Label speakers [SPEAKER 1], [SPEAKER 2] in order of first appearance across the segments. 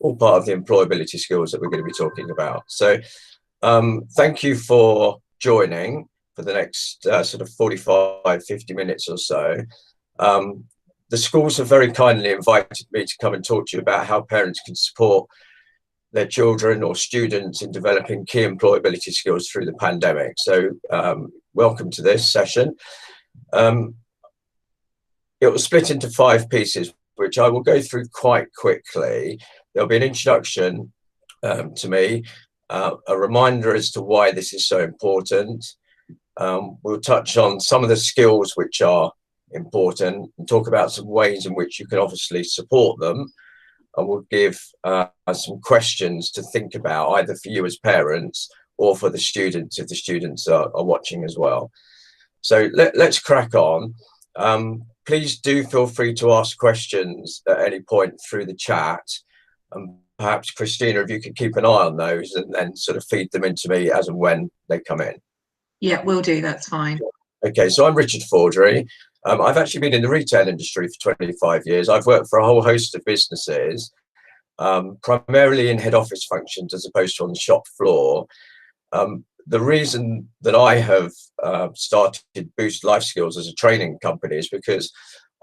[SPEAKER 1] all part of the employability skills that we're going to be talking about. So thank you for joining for the next sort of 45, 50 minutes or so. The schools have very kindly invited me to come and talk to you about how parents can support their children or students in developing key employability skills through the pandemic. So welcome to this session. It was split into 5 pieces, which I will go through quite quickly. There'll be an introduction to me, a reminder as to why this is so important. We'll touch on some of the skills which are important and talk about some ways in which you can obviously support them. And we'll give some questions to think about, either for you as parents or for the students, if the students are watching as well. So let's crack on. Please do feel free to ask questions at any point through the chat. And perhaps, Christina, if you could keep an eye on those and then sort of feed them into me as and when they come in.
[SPEAKER 2] Yeah, will do. That's fine.
[SPEAKER 1] Okay, so I'm Richard Fordry. I've actually been in the retail industry for 25 years. I've worked for a whole host of businesses, primarily in head office functions as opposed to on the shop floor. The reason that I have started Boost Life Skills as a training company is because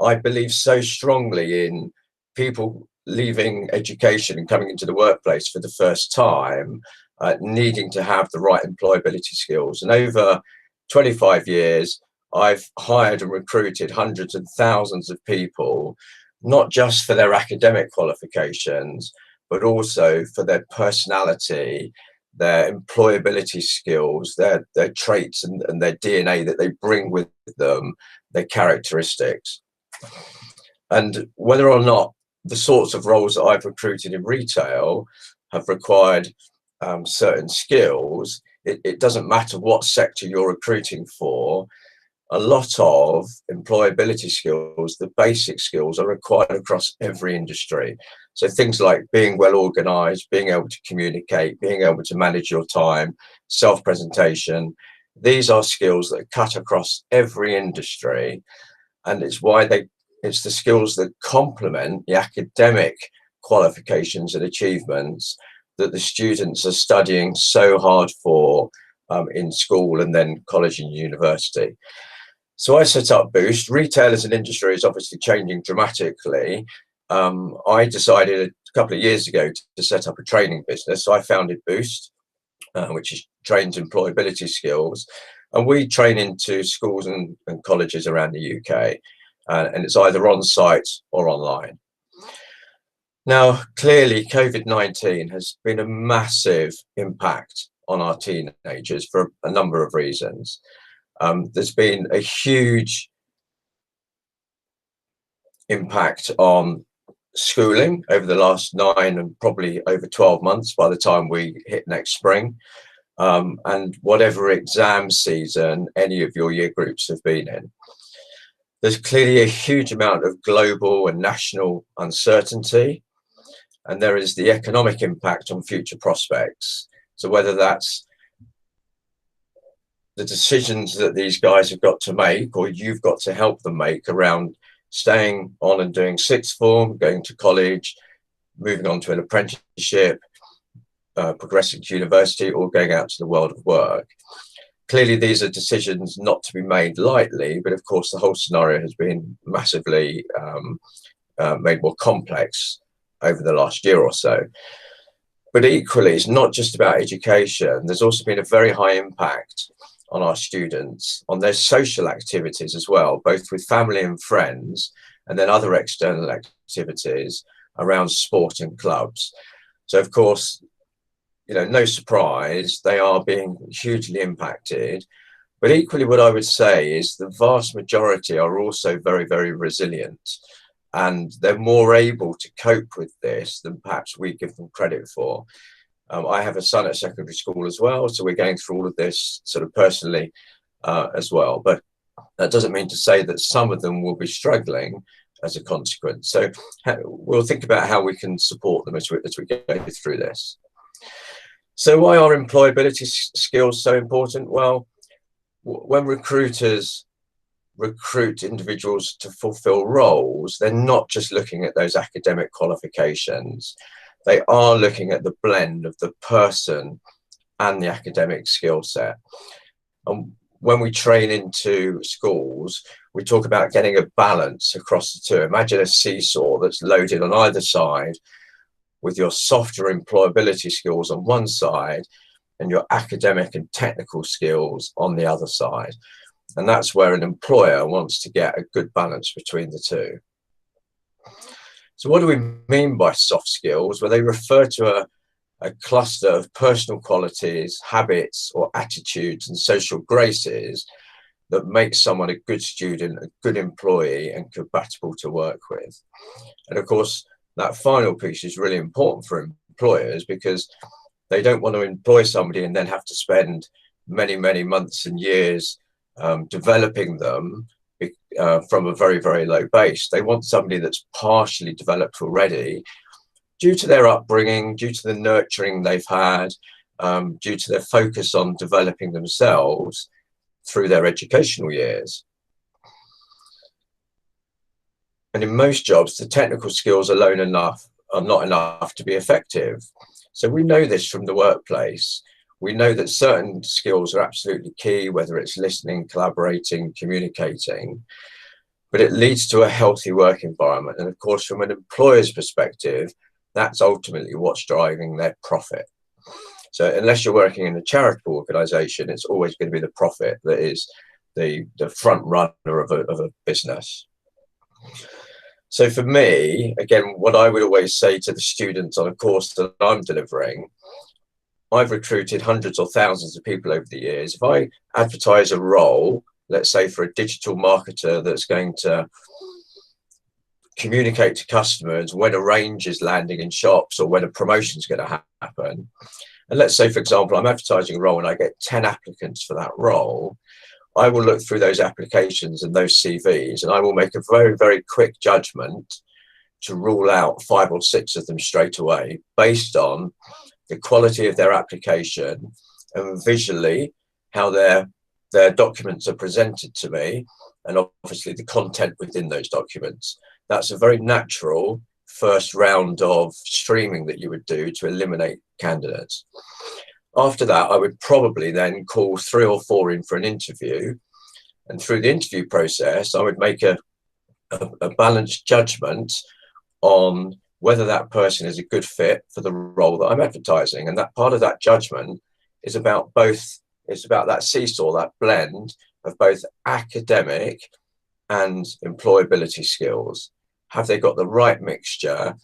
[SPEAKER 1] I believe so strongly in people leaving education and coming into the workplace for the first time, needing to have the right employability skills. And over 25 years, I've hired and recruited hundreds and thousands of people, not just for their academic qualifications, but also for their personality, their employability skills, their traits and their DNA that they bring with them, their characteristics. And whether or not the sorts of roles that I've recruited in retail have required certain skills, it doesn't matter what sector you're recruiting for. A lot of employability skills, the basic skills, are required across every industry. So things like being well organized, being able to communicate, being able to manage your time, self-presentation. These are skills that cut across every industry. And it's it's the skills that complement the academic qualifications and achievements that the students are studying so hard for in school and then college and university. So I set up Boost. Retail as an industry is obviously changing dramatically. I decided a couple of years ago to set up a training business. So I founded Boost, which is trains employability skills. And we train into schools and colleges around the UK. And it's either on site or online. Now, clearly, COVID-19 has been a massive impact on our teenagers for a number of reasons. There's been a huge impact on schooling over the last 9 and probably over 12 months by the time we hit next spring, and whatever exam season any of your year groups have been in. There's clearly a huge amount of global and national uncertainty, and there is the economic impact on future prospects. So whether that's the decisions that these guys have got to make, or you've got to help them make, around staying on and doing sixth form, going to college, moving on to an apprenticeship, progressing to university, or going out to the world of work. Clearly, these are decisions not to be made lightly, but of course, the whole scenario has been massively made more complex over the last year or so. But equally, it's not just about education. There's also been a very high impact on our students, on their social activities as well, both with family and friends, and then other external activities around sport and clubs. So of course, you know, no surprise, they are being hugely impacted. But equally, what I would say is the vast majority are also very, very resilient, and they're more able to cope with this than perhaps we give them credit for. I have a son at secondary school as well, so we're going through all of this sort of personally as well. But that doesn't mean to say that some of them will be struggling as a consequence. So we'll think about how we can support them as we go through this. So why are employability skills so important? Well, when recruiters recruit individuals to fulfill roles, they're not just looking at those academic qualifications. they are looking at the blend of the person and the academic skill set. And when we train into schools, we talk about getting a balance across the two. Imagine a seesaw that's loaded on either side with your softer employability skills on one side and your academic and technical skills on the other side. And that's where an employer wants to get a good balance between the two. So what do we mean by soft skills? Well, they refer to a cluster of personal qualities, habits, or attitudes and social graces that make someone a good student, a good employee, and compatible to work with. And of course, that final piece is really important for employers because they don't want to employ somebody and then have to spend many, many months and years developing them from a very, very low base. They want somebody that's partially developed already due to their upbringing, due to the nurturing they've had, due to their focus on developing themselves through their educational years. And in most jobs, the technical skills alone are not enough to be effective. So we know this from the workplace. We know that certain skills are absolutely key, whether it's listening, collaborating, communicating, but it leads to a healthy work environment. And of course, from an employer's perspective, that's ultimately what's driving their profit. So unless you're working in a charitable organization, it's always going to be the profit that is the front runner of a business. So for me, again, what I would always say to the students on a course that I'm delivering, I've recruited hundreds or thousands of people over the years. If I advertise a role, let's say for a digital marketer that's going to communicate to customers when a range is landing in shops or when a promotion is going to happen, and let's say, for example, I'm advertising a role and I get 10 applicants for that role, I will look through those applications and those CVs, and I will make a very, very quick judgment to rule out 5 or 6 of them straight away based on the quality of their application and visually how their documents are presented to me, and obviously the content within those documents. That's a very natural first round of streaming that you would do to eliminate candidates. After that, I would probably then call 3 or 4 in for an interview. And through the interview process, I would make a balanced judgment on whether that person is a good fit for the role that I'm advertising. And that part of that judgment is about it's about that seesaw, that blend of both academic and employability skills. Have they got the right mixture?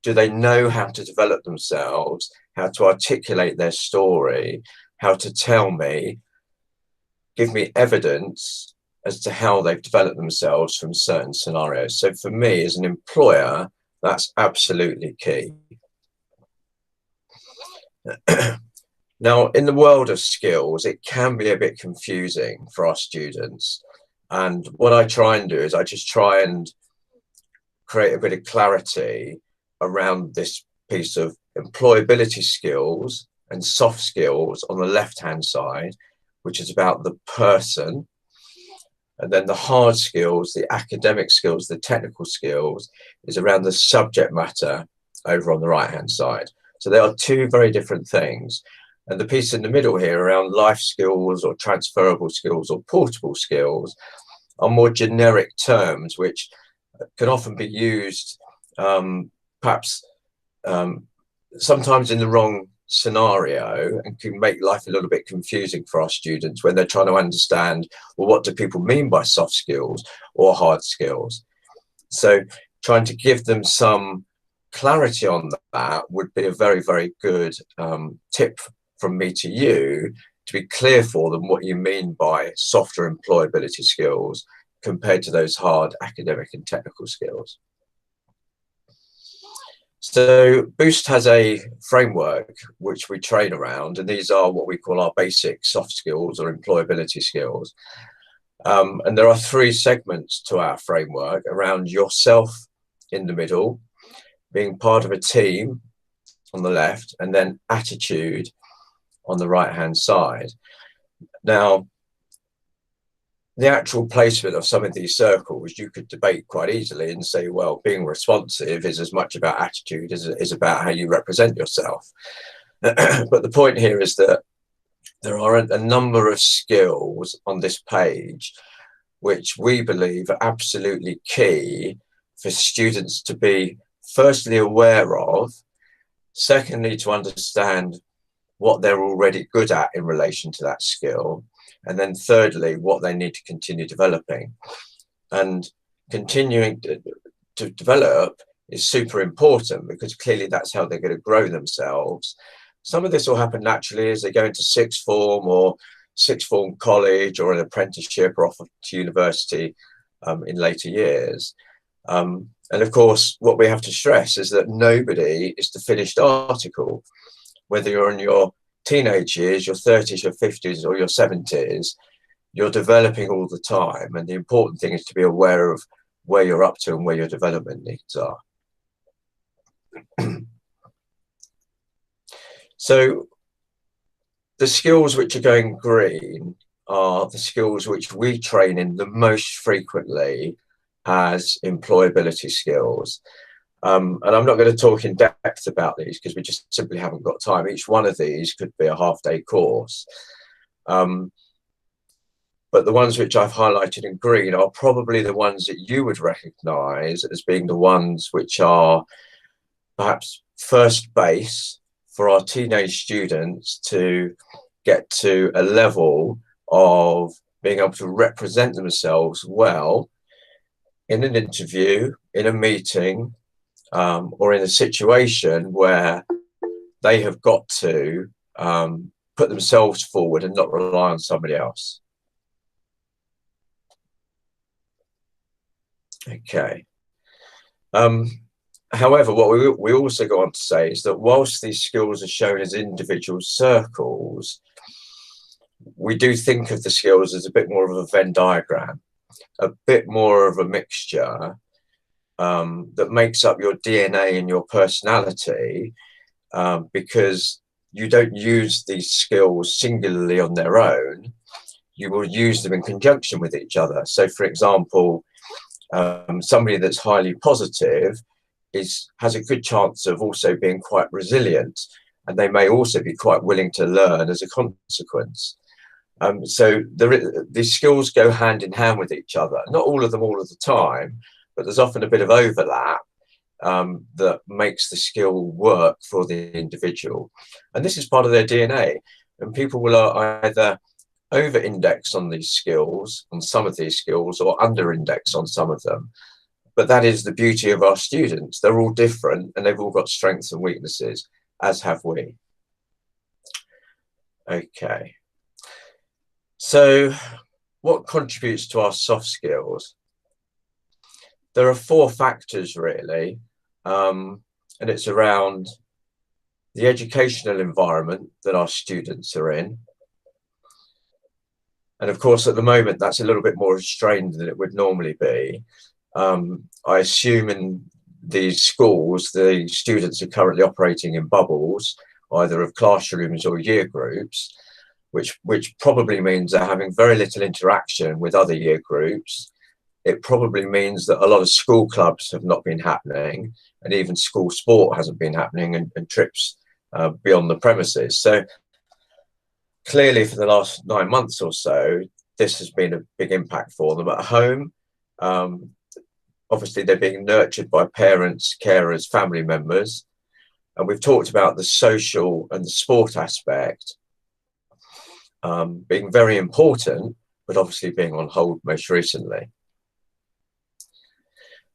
[SPEAKER 1] Do they know how to develop themselves, how to articulate their story, how to tell me, give me evidence as to how they've developed themselves from certain scenarios? So for me as an employer, that's absolutely key. Now, in the world of skills, it can be a bit confusing for our students. And what I try and do is I just try and create a bit of clarity around this piece of employability skills and soft skills on the left-hand side, which is about the person. And then the hard skills, the academic skills, the technical skills is around the subject matter over on the right-hand side. So they are 2 very different things. And the piece in the middle here around life skills or transferable skills or portable skills are more generic terms, which can often be used perhaps sometimes in the wrong scenario and can make life a little bit confusing for our students when they're trying to understand, well, what do people mean by soft skills or hard skills? So trying to give them some clarity on that would be a very, very good tip from me to you, to be clear for them what you mean by softer employability skills compared to those hard academic and technical skills. So Boost has a framework which we train around, and these are what we call our basic soft skills or employability skills. And there are 3 segments to our framework around yourself in the middle, being part of a team on the left, and then attitude, on the right-hand side. Now, the actual placement of some of these circles, you could debate quite easily and say, well, being responsive is as much about attitude as it is about how you represent yourself. But the point here is that there are a number of skills on this page which we believe are absolutely key for students to be firstly aware of, secondly to understand what they're already good at in relation to that skill, and then thirdly what they need to continue developing. And continuing to develop is super important, because clearly that's how they're going to grow themselves. Some of this will happen naturally as they go into sixth form or sixth form college or an apprenticeship or off to university in later years. And of course, what we have to stress is that nobody is the finished article. Whether you're in your teenage years, your 30s, your 50s, or your 70s, you're developing all the time. And the important thing is to be aware of where you're up to and where your development needs are. So the skills which are going green are the skills which we train in the most frequently as employability skills. And I'm not going to talk in depth about these because we just simply haven't got time. Each one of these could be a half-day course. But the ones which I've highlighted in green are probably the ones that you would recognise as being the ones which are perhaps first base for our teenage students to get to a level of being able to represent themselves well in an interview, in a meeting, or in a situation where they have got to put themselves forward and not rely on somebody else. Okay. However, what we also go on to say is that whilst these skills are shown as individual circles, we do think of the skills as a bit more of a Venn diagram, a bit more of a mixture that makes up your DNA and your personality, because you don't use these skills singularly on their own. You will use them in conjunction with each other. So, for example, somebody that's highly positive has a good chance of also being quite resilient, and they may also be quite willing to learn as a consequence. So these skills go hand in hand with each other. Not all of them all of the time, but there's often a bit of overlap that makes the skill work for the individual. And this is part of their DNA. And people will either over-index on these skills, on some of these skills, or under-index on some of them. But that is the beauty of our students. They're all different and they've all got strengths and weaknesses, as have we. Okay. So what contributes to our soft skills? There are 4 factors really, and it's around the educational environment that our students are in. And of course, at the moment, that's a little bit more restrained than it would normally be. I assume in these schools, the students are currently operating in bubbles, either of classrooms or year groups, which probably means they're having very little interaction with other year groups. It probably means that a lot of school clubs have not been happening, and even school sport hasn't been happening, and trips beyond the premises. So clearly for the last 9 months or so, this has been a big impact for them at home. Obviously, they're being nurtured by parents, carers, family members. And we've talked about the social and the sport aspect being very important, but obviously being on hold most recently.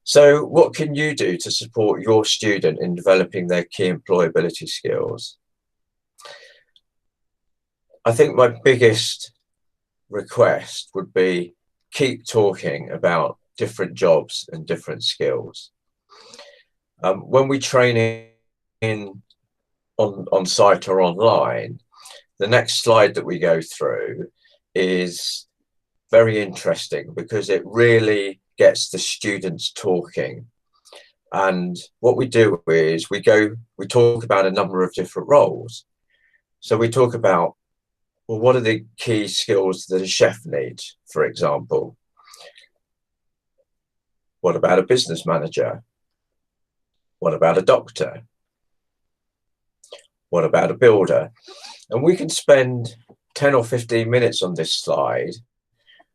[SPEAKER 1] So what can you do to support your student in developing their key employability skills? I think my biggest request would be keep talking about different jobs and different skills. When we train on site or online, the next slide that we go through is very interesting because it really gets the students talking. And what we do is we talk about a number of different roles. So we talk about well, what are the key skills that a chef needs, for example? What about a business manager? What about a doctor? What about a builder? And we can spend 10 or 15 minutes on this slide,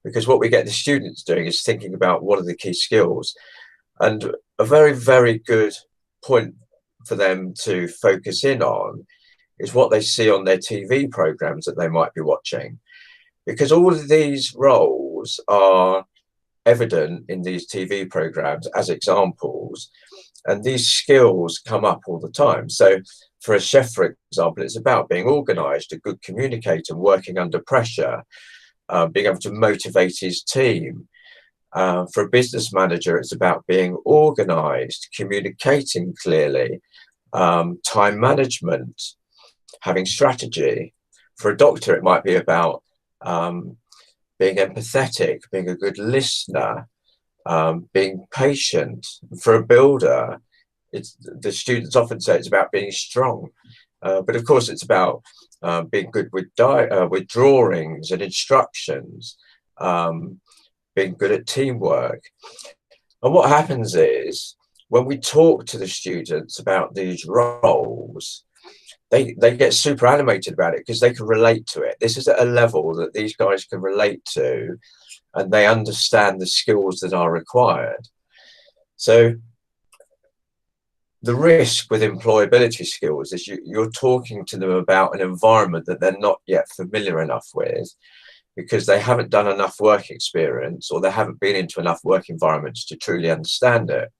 [SPEAKER 1] because what we get the students doing is thinking about what are the key skills. And a very, very good point for them to focus in on is what they see on their TV programs that they might be watching. Because all of these roles are evident in these TV programs as examples, and these skills come up all the time. So for a chef, for example, it's about being organized, a good communicator, working under pressure, being able to motivate his team. For a business manager, it's about being organized, communicating clearly, time management, having strategy. For a doctor, it might be about being empathetic, being a good listener, being patient. For a builder, the students often say it's about being strong, but of course it's about being good with drawings and instructions, being good at teamwork. And what happens is when we talk to the students about these roles, they get super animated about it because they can relate to it. This is at a level that these guys can relate to, and they understand the skills that are required. So the risk with employability skills is you're talking to them about an environment that they're not yet familiar enough with, because they haven't done enough work experience, or they haven't been into enough work environments to truly understand it.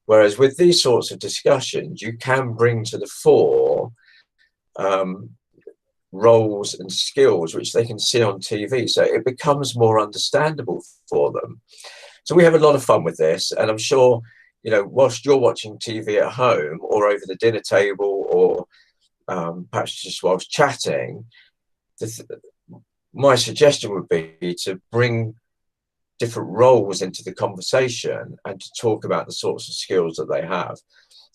[SPEAKER 1] Whereas with these sorts of discussions, you can bring to the fore roles and skills which they can see on TV. So it becomes more understandable for them. So we have a lot of fun with this. And I'm sure, you know, whilst you're watching TV at home or over the dinner table, or perhaps just whilst chatting, my suggestion would be to bring different roles into the conversation and to talk about the sorts of skills that they have.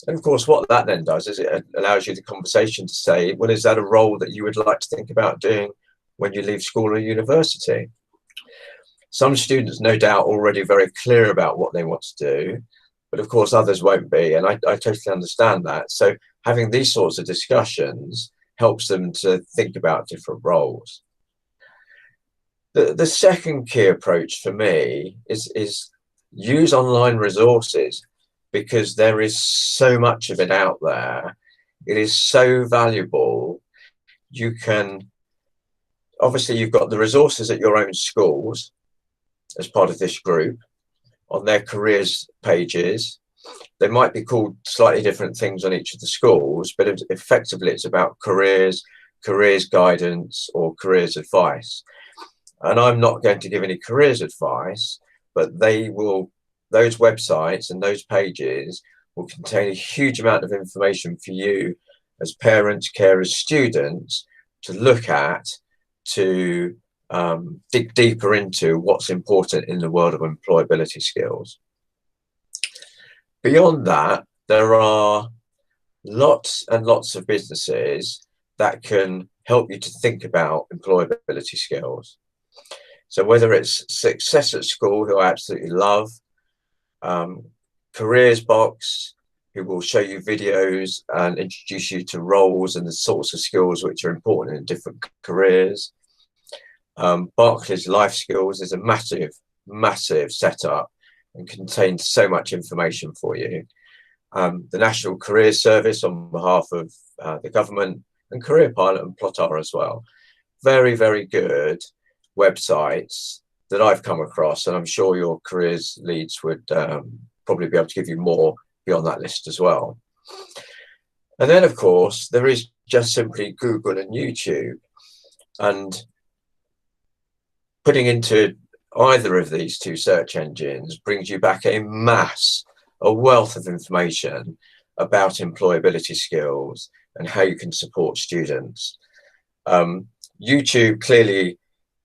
[SPEAKER 1] And of course, what that then does is it allows you the conversation to say, well, is that a role that you would like to think about doing when you leave school or university? Some students, no doubt, already very clear about what they want to do, but of course others won't be. And I totally understand that. So having these sorts of discussions helps them to think about different roles. The second key approach for me is use online resources, because there is so much of it out there. It is so valuable. You can, obviously, you've got the resources at your own schools as part of this group on their careers pages. They might be called slightly different things on each of the schools, but effectively it's about careers guidance, or careers advice. And I'm not going to give any careers advice, but those websites and those pages will contain a huge amount of information for you as parents, carers, students to look at, to dig deeper into what's important in the world of employability skills. Beyond that, there are lots and lots of businesses that can help you to think about employability skills. So whether it's Success at School, who I absolutely love, Careers Box, who will show you videos and introduce you to roles and the sorts of skills which are important in different careers. Barclays Life Skills is a massive, massive setup and contains so much information for you. The National Career Service on behalf of the government, and Career Pilot and Plottar as well. Very, very good websites that I've come across, and I'm sure your careers leads would probably be able to give you more beyond that list as well. And then, of course, there is just simply Google and YouTube, and putting into either of these two search engines brings you back a wealth of information about employability skills and how you can support students. YouTube clearly,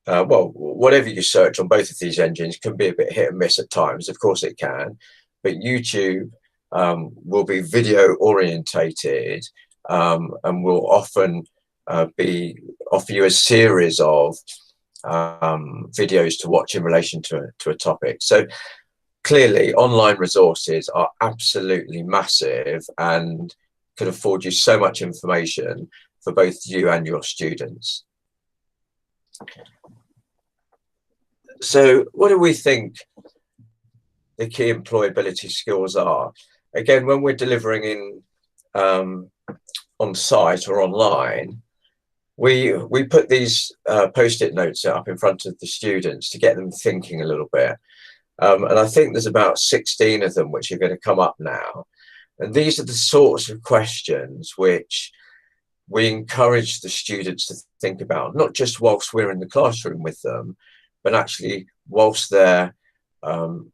[SPEAKER 1] well, whatever you search on both of these engines can be a bit hit and miss at times. Of course it can, but YouTube will be video orientated and will often offer you a series of videos to watch in relation to a topic. So clearly online resources are absolutely massive and could afford you so much information for both you and your students. So what do we think the key employability skills are? Again, when we're delivering in on site or online, we put these post-it notes up in front of the students to get them thinking a little bit. And I think there's about 16 of them which are going to come up now. And these are the sorts of questions which we encourage the students to think about, not just whilst we're in the classroom with them, but actually whilst they're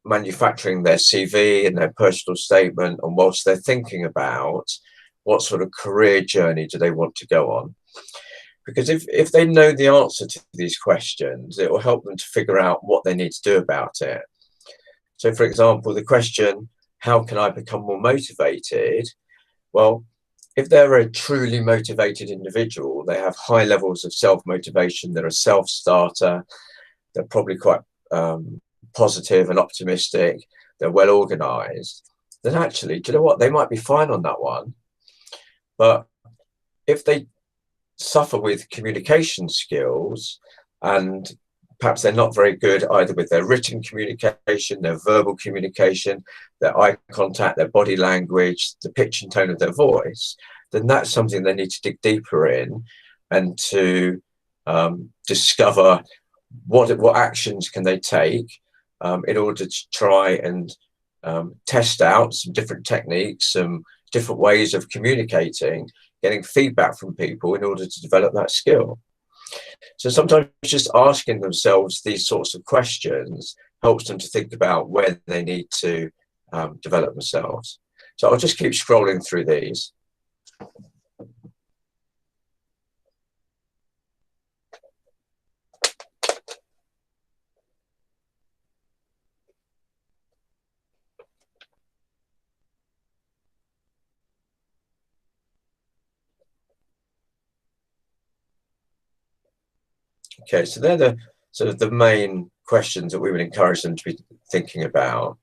[SPEAKER 1] manufacturing their CV and their personal statement, and whilst they're thinking about what sort of career journey do they want to go on. Because if they know the answer to these questions, it will help them to figure out what they need to do about it. So, for example, the question, how can I become more motivated? Well, if they're a truly motivated individual, they have high levels of self-motivation, they're a self-starter, they're probably quite positive and optimistic, they're well organized, then actually, do you know what? They might be fine on that one. But if they suffer with communication skills, and perhaps they're not very good either with their written communication, their verbal communication, their eye contact, their body language, the pitch and tone of their voice, then that's something they need to dig deeper in and to discover what actions can they take in order to try and test out some different techniques, some different ways of communicating, getting feedback from people in order to develop that skill. So sometimes just asking themselves these sorts of questions helps them to think about where they need to develop themselves. So I'll just keep scrolling through these. Okay, so they're the sort of the main questions that we would encourage them to be thinking about.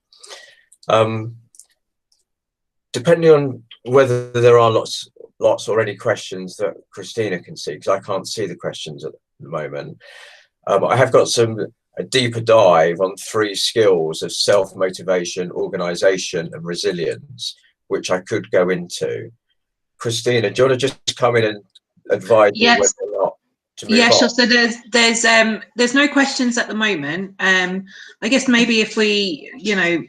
[SPEAKER 1] Depending on whether there are lots or any questions that Christina can see, because I can't see the questions at the moment, I have got a deeper dive on 3 skills of self-motivation, organisation and resilience, which I could go into. Christina, do you want to just come in and advise me whether or not to move on?
[SPEAKER 2] Sure. So there's no questions at the moment. I guess maybe if we,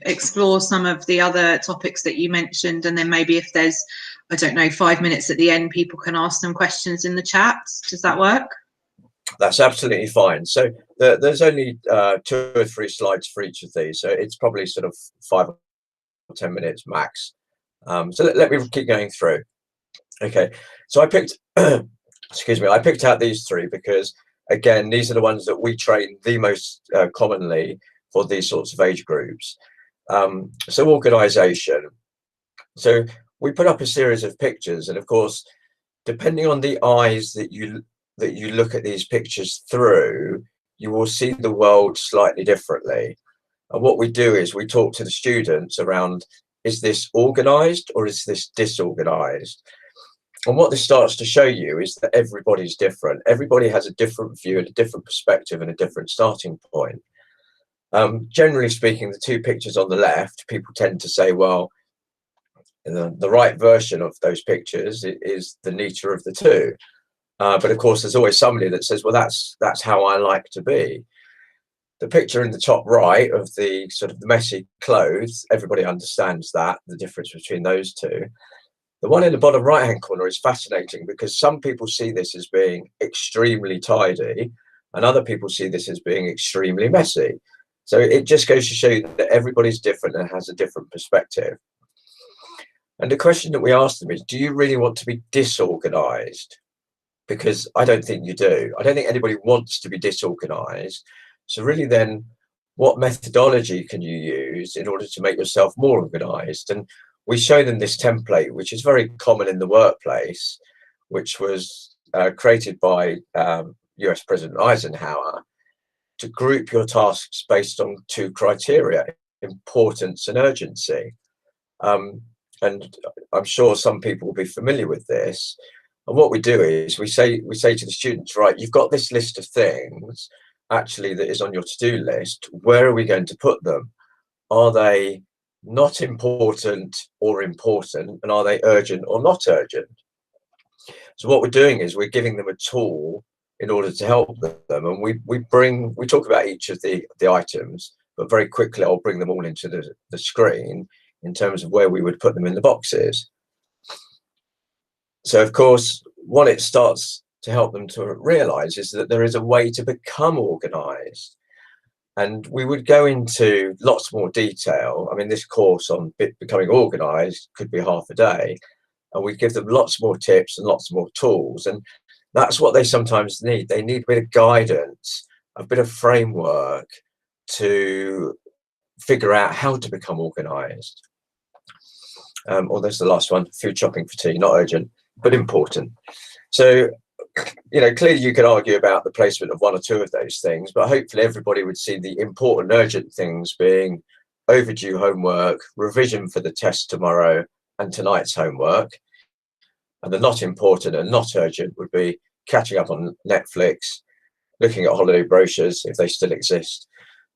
[SPEAKER 2] explore some of the other topics that you mentioned, and then maybe if there's, I don't know, 5 minutes at the end, people can ask some questions in the chat. Does that work?
[SPEAKER 1] That's absolutely fine. So there's only 2 or 3 slides for each of these, so it's probably sort of 5 or 10 minutes max. So let me keep going through. Okay, so I picked excuse me, I picked out these 3 because, again, these are the ones that we train the most commonly for these sorts of age groups. So organisation. So we put up a series of pictures, and of course, depending on the eyes that you look at these pictures through, you will see the world slightly differently. And what we do is we talk to the students around, is this organised or is this disorganised? And what this starts to show you is that everybody's different. Everybody has a different view and a different perspective and a different starting point. Generally speaking, the 2 pictures on the left, people tend to say, well, the right version of those pictures is the neater of the 2. But of course, there's always somebody that says, well, that's how I like to be. The picture in the top right of the sort of the messy clothes, everybody understands that, the difference between those 2. The one in the bottom right-hand corner is fascinating because some people see this as being extremely tidy and other people see this as being extremely messy. So it just goes to show you that everybody's different and has a different perspective. And the question that we ask them is, do you really want to be disorganized? Because I don't think you do. I don't think anybody wants to be disorganized. So really then, what methodology can you use in order to make yourself more organized? And we show them this template, which is very common in the workplace, which was created by US President Eisenhower to group your tasks based on two criteria: importance and urgency. And I'm sure some people will be familiar with this. And what we do is we say to the students, right, you've got this list of things actually that is on your to-do list. Where are we going to put them? Are they not important or important? And are they urgent or not urgent? So what we're doing is we're giving them a tool in order to help them. And we talk about each of the items, but very quickly I'll bring them all into the screen in terms of where we would put them in the boxes. So of course, what it starts to help them to realize is that there is a way to become organized. And we would go into lots more detail. I mean, this course on becoming organized could be half a day, and we give them lots more tips and lots more tools. And that's what they sometimes need. They need a bit of guidance, a bit of framework to figure out how to become organized. Or there's the last one: food shopping for tea, not urgent, but important. So, you know, clearly you could argue about the placement of one or two of those things, but hopefully everybody would see the important, urgent things being overdue homework, revision for the test tomorrow, and tonight's homework. And the not important and not urgent would be catching up on Netflix, looking at holiday brochures if they still exist,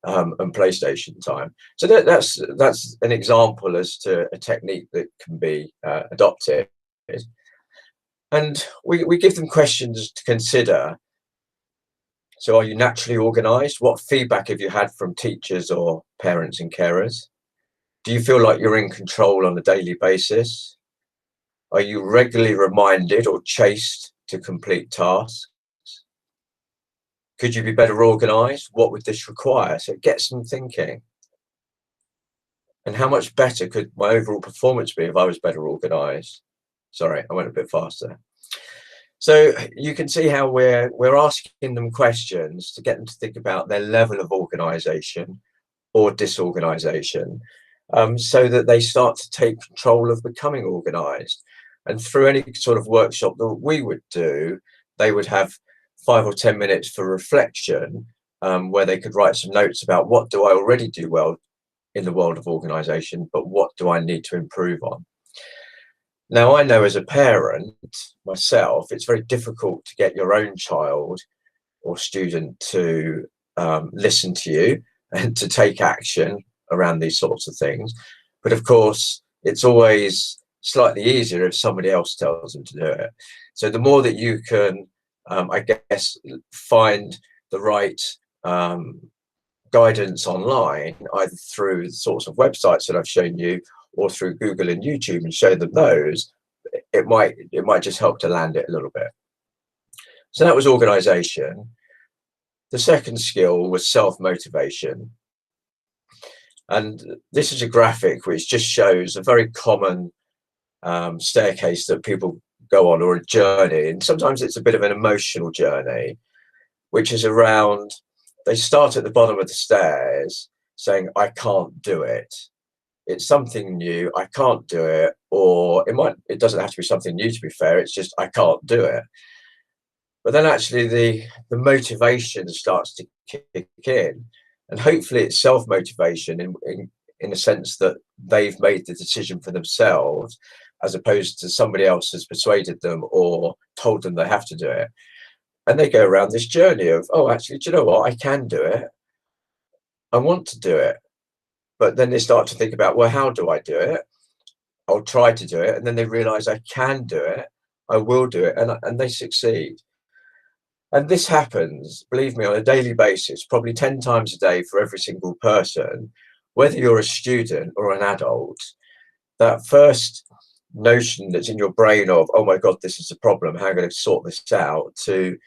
[SPEAKER 1] and PlayStation time. So that's an example as to a technique that can be adopted. And we give them questions to consider. So are you naturally organized? What feedback have you had from teachers or parents and carers? Do you feel like you're in control on a daily basis? Are you regularly reminded or chased to complete tasks? Could you be better organized? What would this require? So it gets them thinking. And how much better could my overall performance be if I was better organized? Sorry, I went a bit faster. So you can see how we're asking them questions to get them to think about their level of organization or disorganization, so that they start to take control of becoming organized. And through any sort of workshop that we would do, they would have 5 or 10 minutes for reflection, where they could write some notes about what do I already do well in the world of organization, but what do I need to improve on? Now, I know as a parent myself, it's very difficult to get your own child or student to listen to you and to take action around these sorts of things. But of course, it's always slightly easier if somebody else tells them to do it. So the more that you can, I guess, find the right guidance online, either through the sorts of websites that I've shown you or through Google and YouTube, and show them those, it might just help to land it a little bit. So that was organization. The second skill was self-motivation. And this is a graphic which just shows a very common staircase that people go on, or a journey. And sometimes it's a bit of an emotional journey, which is around, they start at the bottom of the stairs saying, I can't do it. It's something new, I can't do it. Or it doesn't have to be something new, to be fair, it's just, I can't do it. But then actually the motivation starts to kick in. And hopefully it's self-motivation in a sense that they've made the decision for themselves, as opposed to somebody else has persuaded them or told them they have to do it. And they go around this journey of, oh, actually, do you know what? I can do it. I want to do it. But then they start to think about, well, how do I do it? I'll try to do it. And then they realize I can do it. I will do it. And they succeed. And this happens, believe me, on a daily basis, probably 10 times a day for every single person, whether you're a student or an adult. That first notion that's in your brain of, oh my God, this is a problem, how am I going to sort this out, to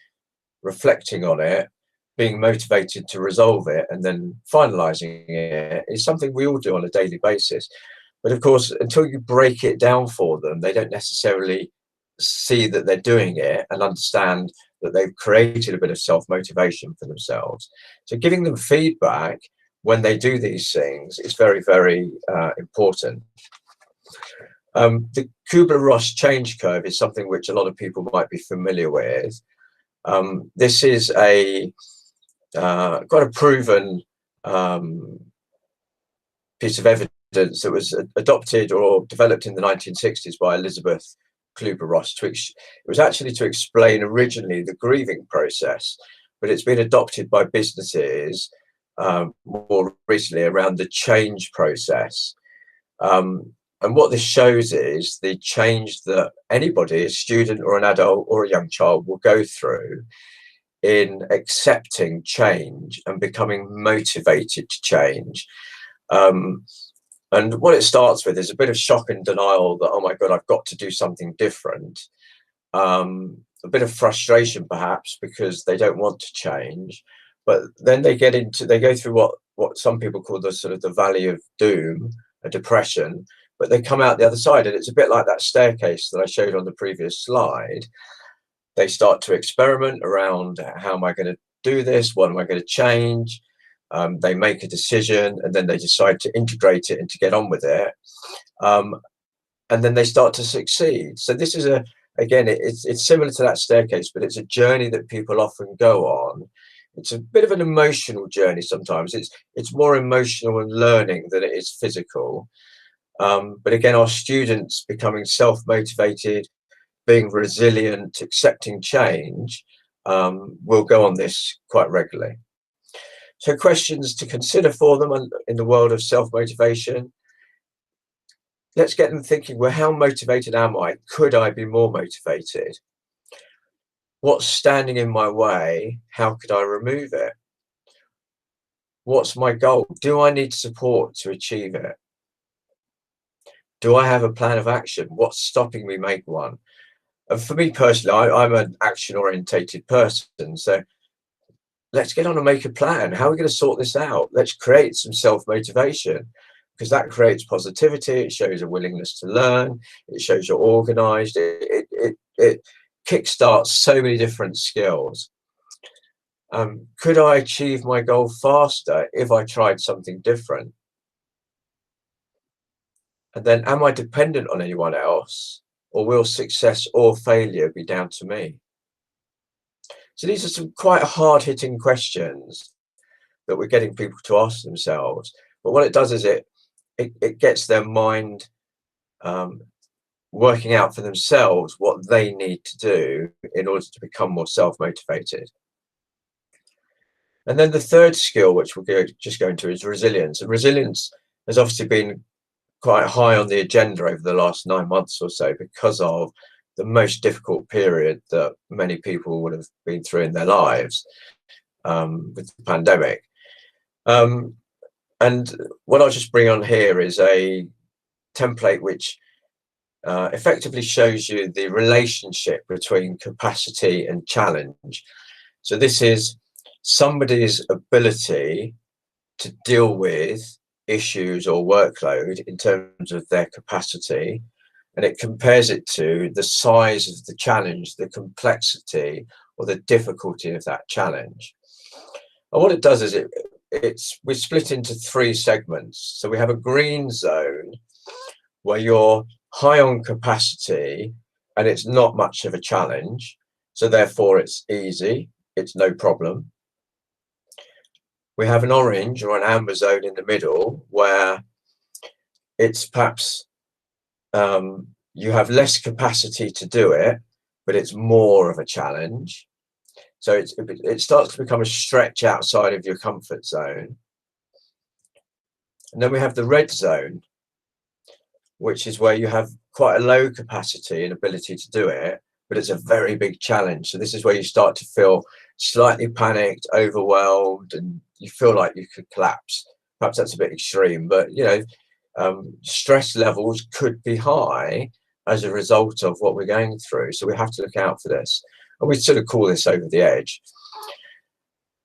[SPEAKER 1] reflecting on it, being motivated to resolve it, and then finalizing it, is something we all do on a daily basis. But of course, until you break it down for them, they don't necessarily see that they're doing it and understand that they've created a bit of self-motivation for themselves. So giving them feedback when they do these things is very, very important. The Kubler-Ross change curve is something which a lot of people might be familiar with. This is a quite a proven piece of evidence that was adopted or developed in the 1960s by Elizabeth Kubler-Ross. It was actually to explain originally the grieving process, but it's been adopted by businesses more recently around the change process. And what this shows is the change that anybody, a student or an adult or a young child, will go through in accepting change and becoming motivated to change. And what it starts with is a bit of shock and denial that, oh my God, I've got to do something different. A bit of frustration perhaps because they don't want to change. But then they go through what some people call the sort of the valley of doom, a depression, but they come out the other side. And it's a bit like that staircase that I showed on the previous slide. They start to experiment around, how am I going to do this? What am I going to change? They make a decision and then they decide to integrate it and to get on with it. And then they start to succeed. So this is again, it's similar to that staircase, but it's a journey that people often go on. It's a bit of an emotional journey sometimes. It's more emotional and learning than it is physical. But again, our students becoming self-motivated, being resilient, accepting change, will go on this quite regularly. So questions to consider for them in the world of self-motivation. Let's get them thinking, well, how motivated am I? Could I be more motivated? What's standing in my way? How could I remove it? What's my goal? Do I need support to achieve it? Do I have a plan of action? What's stopping me make one? And for me personally, I'm an action-orientated person. So let's get on and make a plan. How are we going to sort this out? Let's create some self-motivation, because that creates positivity. It shows a willingness to learn. It shows you're organized. It kickstarts so many different skills. Could I achieve my goal faster if I tried something different? And then, am I dependent on anyone else, or will success or failure be down to me? So these are some quite hard-hitting questions that we're getting people to ask themselves. But what it does is it gets their mind working out for themselves what they need to do in order to become more self-motivated. And then the third skill, which we'll just go into, is resilience. And resilience has obviously been quite high on the agenda over the last 9 months or so because of the most difficult period that many people would have been through in their lives with the pandemic. And what I'll just bring on here is a template which effectively shows you the relationship between capacity and challenge. So this is somebody's ability to deal with issues or workload in terms of their capacity, and it compares it to the size of the challenge, the complexity or the difficulty of that challenge. And what it does is we split into 3 segments. So we have a green zone where you're high on capacity and it's not much of a challenge, so therefore it's easy, it's no problem. We have an orange or an amber zone in the middle where it's perhaps you have less capacity to do it, but it's more of a challenge. So it starts to become a stretch outside of your comfort zone. And then we have the red zone, which is where you have quite a low capacity and ability to do it, but it's a very big challenge. So this is where you start to feel slightly panicked, overwhelmed, and you feel like you could collapse. Perhaps that's a bit extreme, but stress levels could be high as a result of what we're going through. So we have to look out for this. And we sort of call this over the edge.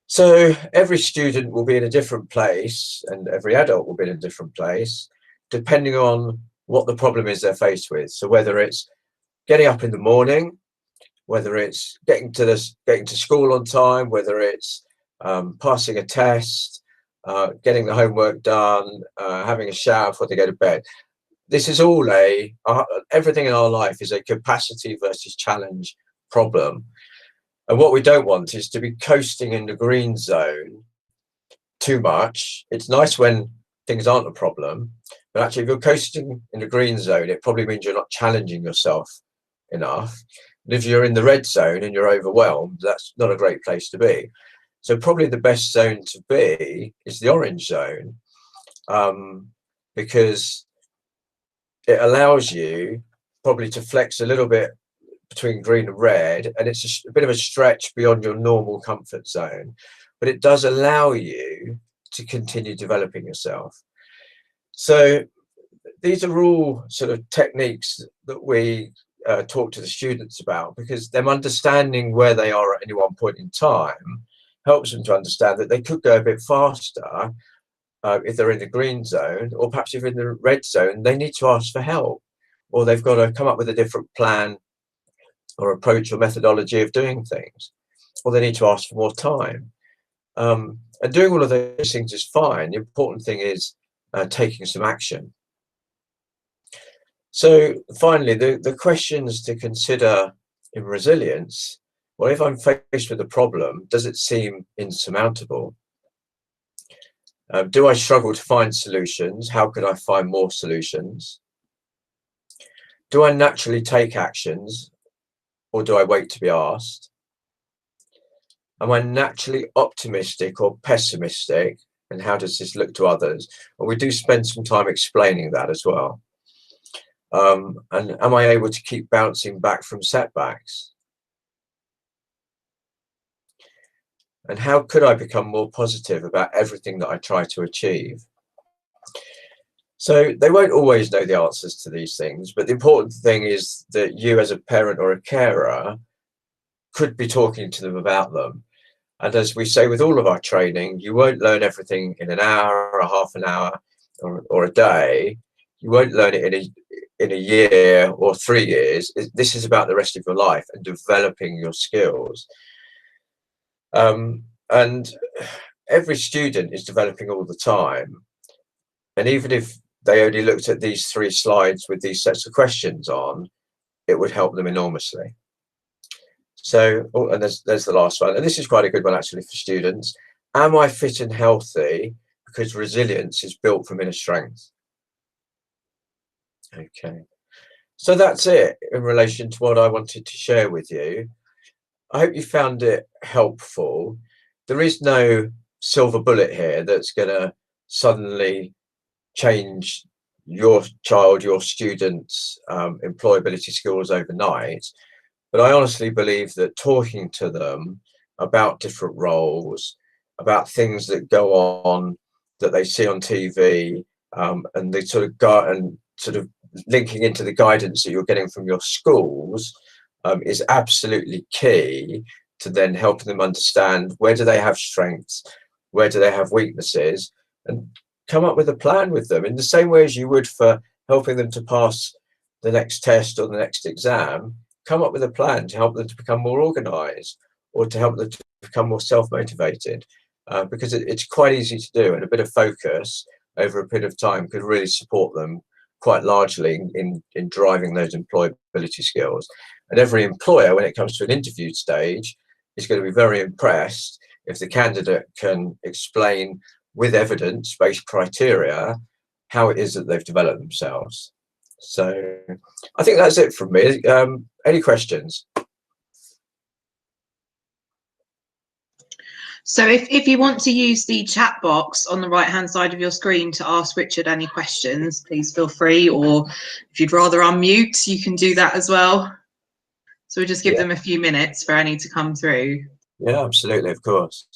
[SPEAKER 1] So every student will be in a different place and every adult will be in a different place, depending on what the problem is they're faced with. So whether it's getting up in the morning, whether it's getting to school on time, whether it's passing a test, getting the homework done, having a shower before they go to bed. this is all everything in our life is a capacity versus challenge problem. And what we don't want is to be coasting in the green zone too much. It's nice when things aren't a problem, but actually if you're coasting in the green zone, it probably means you're not challenging yourself enough. And if you're in the red zone and you're overwhelmed, that's not a great place to be. So probably the best zone to be is the orange zone, because it allows you probably to flex a little bit between green and red, and it's a bit of a stretch beyond your normal comfort zone, but it does allow you to continue developing yourself. So these are all sort of techniques that we talk to the students about, because them understanding where they are at any one point in time helps them to understand that they could go a bit faster if they're in the green zone, or perhaps if they're in the red zone, they need to ask for help, or they've got to come up with a different plan or approach or methodology of doing things, or they need to ask for more time. And doing all of those things is fine. The important thing is taking some action. So finally, the questions to consider in resilience: well, if I'm faced with a problem, does it seem insurmountable? Do I struggle to find solutions? How can I find more solutions? Do I naturally take actions, or do I wait to be asked? Am I naturally optimistic or pessimistic? And how does this look to others? And we do spend some time explaining that as well. And am I able to keep bouncing back from setbacks? And how could I become more positive about everything that I try to achieve? So they won't always know the answers to these things, but the important thing is that you as a parent or a carer could be talking to them about them. And as we say with all of our training, you won't learn everything in an hour or half an hour or a day. You won't learn it in a year or 3 years. This is about the rest of your life and developing your skills. And every student is developing all the time. And even if they only looked at these 3 slides with these sets of questions on, it would help them enormously. So, and there's the last one, and this is quite a good one actually for students. Am I fit and healthy? Because resilience is built from inner strength. Okay, so that's it in relation to what I wanted to share with you. I hope you found it helpful. There is no silver bullet here that's going to suddenly change your child, your students' employability skills overnight. But I honestly believe that talking to them about different roles, about things that go on that they see on TV, and they sort of go and sort of linking into the guidance that you're getting from your schools, is absolutely key to then helping them understand where do they have strengths, where do they have weaknesses, and come up with a plan with them in the same way as you would for helping them to pass the next test or the next exam. Come up with a plan to help them to become more organized, or to help them to become more self-motivated, because it's quite easy to do, and a bit of focus over a period of time could really support them quite largely in driving those employability skills. And every employer, when it comes to an interview stage, is going to be very impressed if the candidate can explain with evidence-based criteria how it is that they've developed themselves. So I think that's it from me. Any questions?
[SPEAKER 2] So if you want to use the chat box on the right hand side of your screen to ask Richard any questions, please feel free, or if you'd rather unmute, you can do that as well. So we'll just give them a few minutes for any to come through.
[SPEAKER 1] Yeah, absolutely, of course.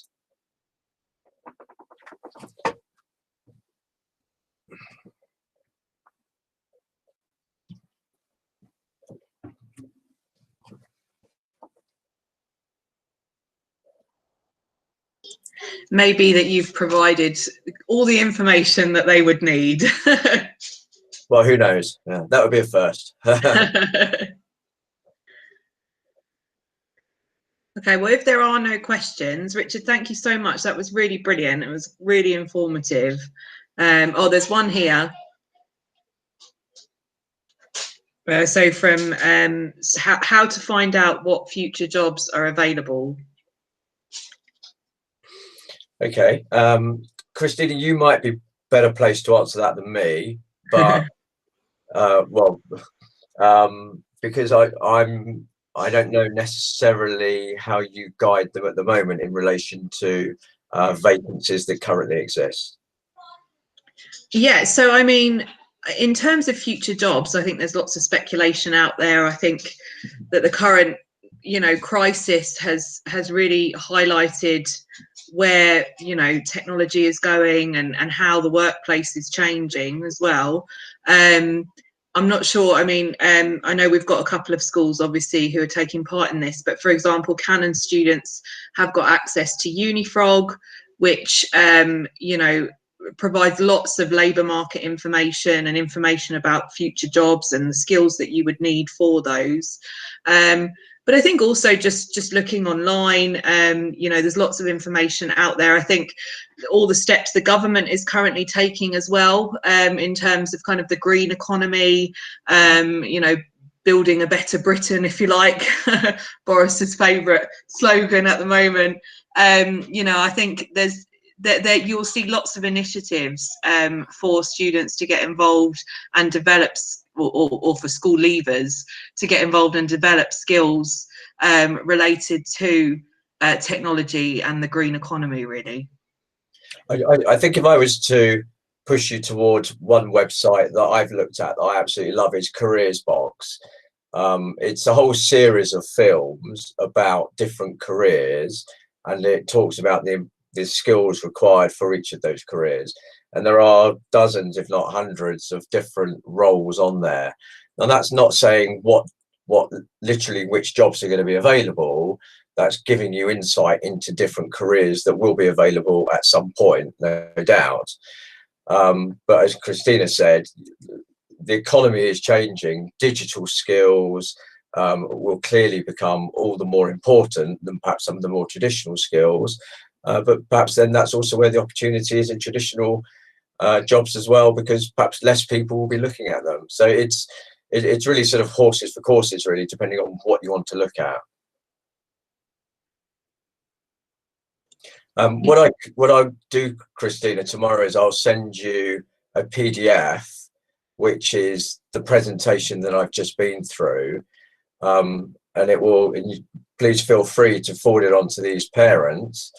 [SPEAKER 2] Maybe that you've provided all the information that they would need.
[SPEAKER 1] Well, who knows? Yeah, that would be a first.
[SPEAKER 2] Okay, well, if there are no questions, Richard, thank you so much. That was really brilliant. It was really informative. Oh, there's one here. So from how to find out what future jobs are available.
[SPEAKER 1] Okay, Christina, you might be better placed to answer that than me, but because I don't know necessarily how you guide them at the moment in relation to vacancies that currently exist.
[SPEAKER 2] Yeah, so I mean, in terms of future jobs, I think there's lots of speculation out there. I think that the current, crisis has really highlighted where, technology is going and how the workplace is changing as well. I'm not sure. I mean, I know we've got a couple of schools, obviously, who are taking part in this. But for example, Canon students have got access to Unifrog, which, provides lots of labour market information and information about future jobs and the skills that you would need for those. But I think also just looking online, there's lots of information out there. I think all the steps the government is currently taking as well, in terms of kind of the green economy, building a better Britain, if you like, Boris's favourite slogan at the moment. I think that you'll see lots of initiatives for students to get involved and develop, or for school leavers to get involved and develop skills related to technology and the green economy, really.
[SPEAKER 1] I think if I was to push you towards one website that I've looked at that I absolutely love, is CareersBox. It's a whole series of films about different careers, and it talks about the skills required for each of those careers. And there are dozens, if not hundreds, of different roles on there. Now, that's not saying what literally which jobs are going to be available. That's giving you insight into different careers that will be available at some point, no doubt. But as Christina said, the economy is changing. Digital skills will clearly become all the more important than perhaps some of the more traditional skills. But perhaps then that's also where the opportunity is in traditional jobs as well, because perhaps less people will be looking at them. So it's really sort of horses for courses, really, depending on what you want to look at. What I'll do, Christina, tomorrow is I'll send you a PDF, which is the presentation that I've just been through, and it will. And please feel free to forward it on to these parents,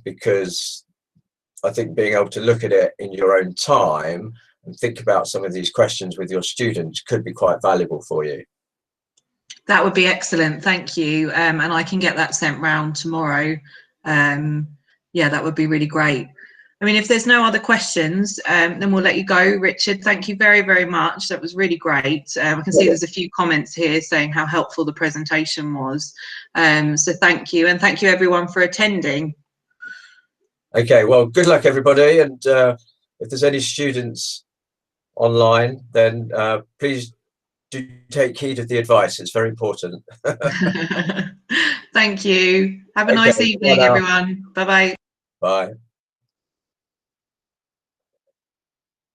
[SPEAKER 1] because I think being able to look at it in your own time and think about some of these questions with your students could be quite valuable for you.
[SPEAKER 2] That would be excellent, thank you. And I can get that sent round tomorrow. Yeah, that would be really great. I mean, if there's no other questions, then we'll let you go. Richard, thank you very, very much. That was really great. I can see there's a few comments here saying how helpful the presentation was. So thank you, and thank you everyone for attending.
[SPEAKER 1] Okay, well, good luck everybody, and if there's any students online, then please do take heed of the advice. It's very important.
[SPEAKER 2] Thank you. Have a nice evening, everyone. Bye-bye.
[SPEAKER 1] Bye.